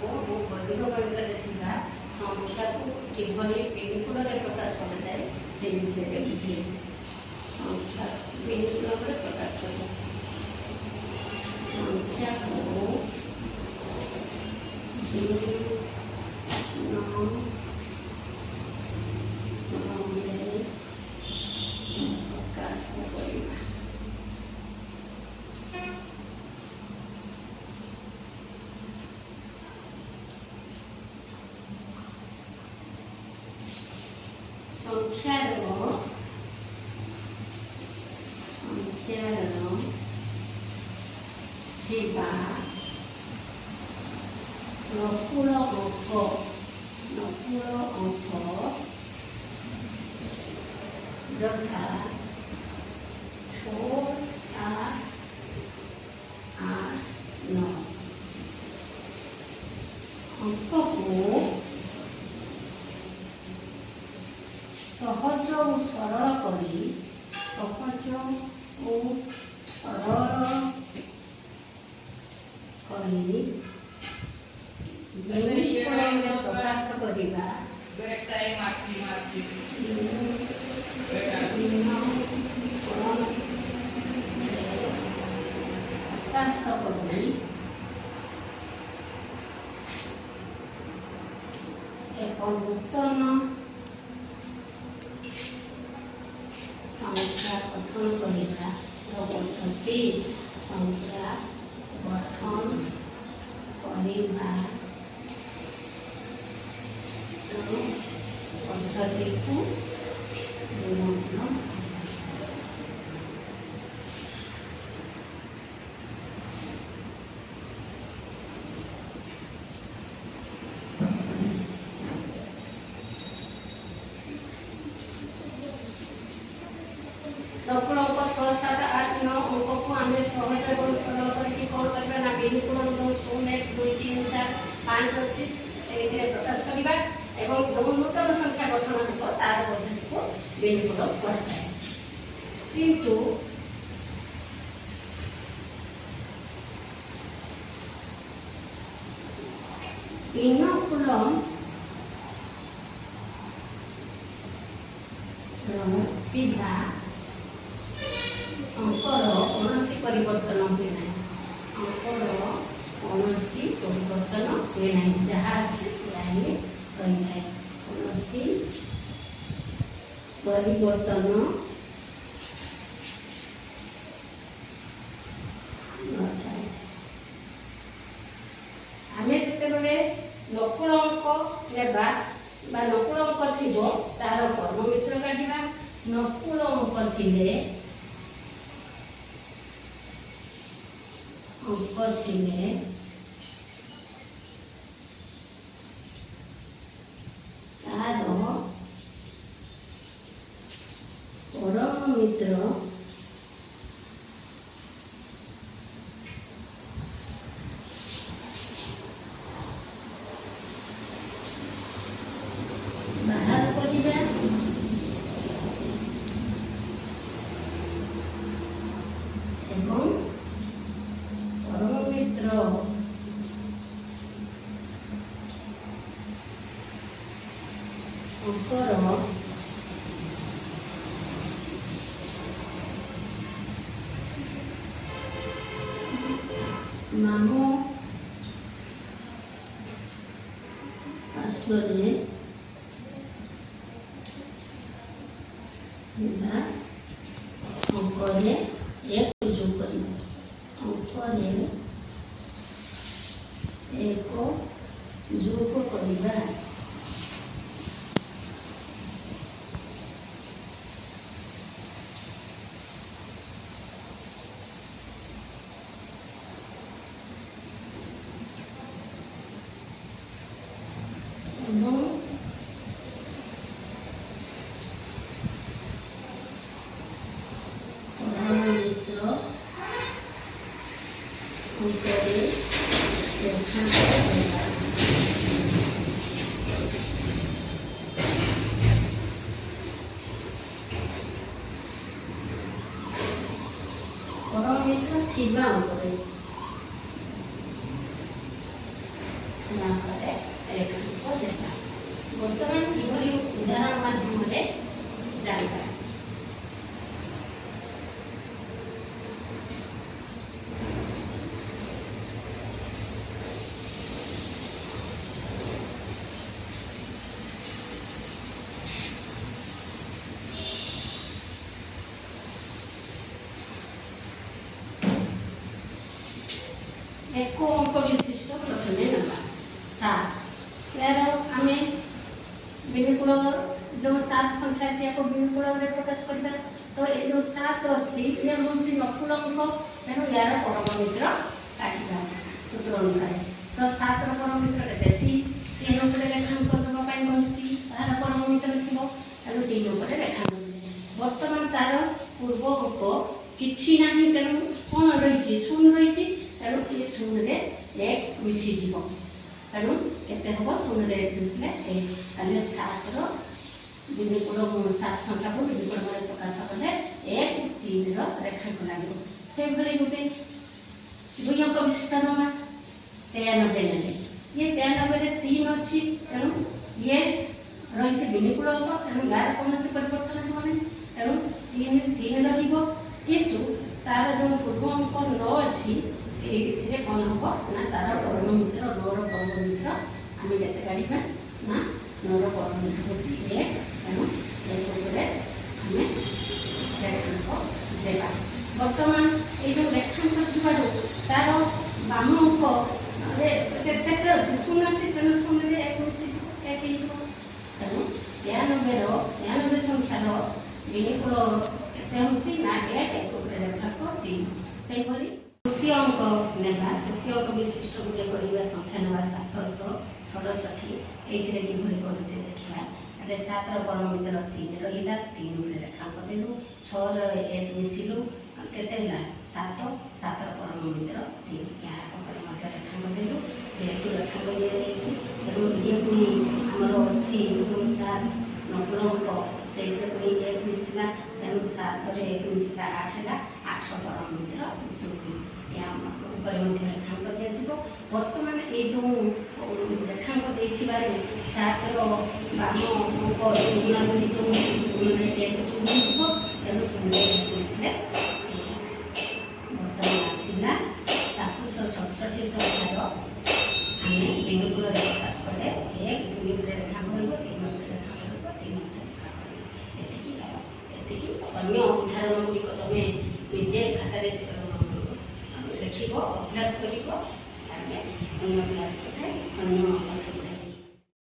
को बौद्धिक गणित संख्या को किभली पिनिकुल प्रकाश करा जाए से विषय में बुझे संख्या पिनिकुल प्रकाश कर संख्या को प्रकाश करना संख्यार थिबा नकुल अंक यथा 6, 7, 8, 9 अंक को सहज और सरल करी सहज और सरल करी प्रकाश करिबा प्रकाश करी एक नूतन संख्या गठन करिबा पद्धति संख्या गठन करिबा पद्धति को विवरण नकुल अंक 6, 7, 8, 9 अंक को आम सहज और सरल करके कौन करवा ना बेनिकुल जो 0, 1, 2, 3, 4, 5 अच्छी से प्रकाश करवा एवं जो नूतन संख्या गठन हो तार पद्धति को बेनिकुल कहुए किंतु पिनकुलम थिबा अंकर कौन परिवर्तन हुए ना अंकर कौन परिवर्तन हुए ना जहाँ अच्छे से आए कही था कौन परिवर्तन आमे जिते नकुल अंक नेबा नकुल अंक थी तार कर्म मित्र काटिबा नकुल अंक थिले तार परम मित्र बाहर करिबा एवं परम मित्र अंकर मामो पार्श्वे अंकरे एक जोग अंकरे एक जोग करिबा ଭାବରେ ରେଖାଙ୍କ ଦେବା। ବର୍ତ୍ତମାନ କିଭଳି ଉଦାହରଣ ମାଧ୍ୟମରେ ଜାଣିବା। एक अंक विशिष्ट प्रथमे ना 7 यार आम बिनुकूल जो 7 संख्या अच्छी या बिनुकूल प्रकाश करवा। तो ये जो 7 अच्छी ये हूँ नकुल अंक तेणु यार परम मित्र काटा सूत्र अनुसार। तो 7 परम मित्र के 3 उपरे रेखांक देवाई कहूँ तार परम मित्र थी तेणु 3 उपरे रेखांक। बर्तमान तार पूर्व अंक किसी ना तेणु कौन रही 0 रही तेणु ये 0 रे 1 मिशीज तेणु केते हम 0 रे 1 मिसले 1 ताले 7 रो बिनुकूल 7 संख्या को बिनुकूल में प्रकाश कले 1 3 रो रेखांक लागो। से भली गुटे 2 अंक विशिष्ट नवा 93 ने ये 93 रे 3 अछि तेणु ये रही बिनुकूल अंक तेणु यार कौन से परिवर्तन होने तेणु 3 रहिबो किंतु तार जो पूर्व अंक 9 अछि ये कौन हम ना तार परम मित्र 9 रो परम मित्र आम के काढ़ा ना 9 रो परम मित्र हूँ 1 तेणु एक आम रेखांक देवा। बर्तमान ये जो रेखांक थी तार बाम अंक अच्छे 0 अच्छी तेणु 0 रे 1 मिसी 1 तेणु 93 संख्यार बिनुकूल के ना 1 रेखांक 3 से तृतीय अंक नेबा। तृतीय अंक विशिष्ट गोटे गढ़ा संख्या नेबा 767 ये किभली करुचे देखा। 7 परम मित्र 3 रहा 3 रेखांक देलु 6 1 मिसिलु केते 7 7 परम मित्र 3 या रेखांक देलु जेहेतु रेखांक दिखाई तेणु ये पुणी आमर अच्छी जो 7 नकुल अंक से 1 मिसला तेणु 7 रे 1 मिसला 8 है 8 परम मित्र 2 रेखांक दिया। बर्तमान ये जो रेखांक देबार 7 बाम अंक 0 अच्छी जो 0 तेणु 0 मिसले बर्तमान आसला 767 संख्यार आम बिनुकूल प्रकाश कले 1 2 रेखांक 3 रेखांक 3 एति अन्य उदाहरण गुड़िक तुम निजे खातार लिख अभ्यास कर अन्य क्लास अन्य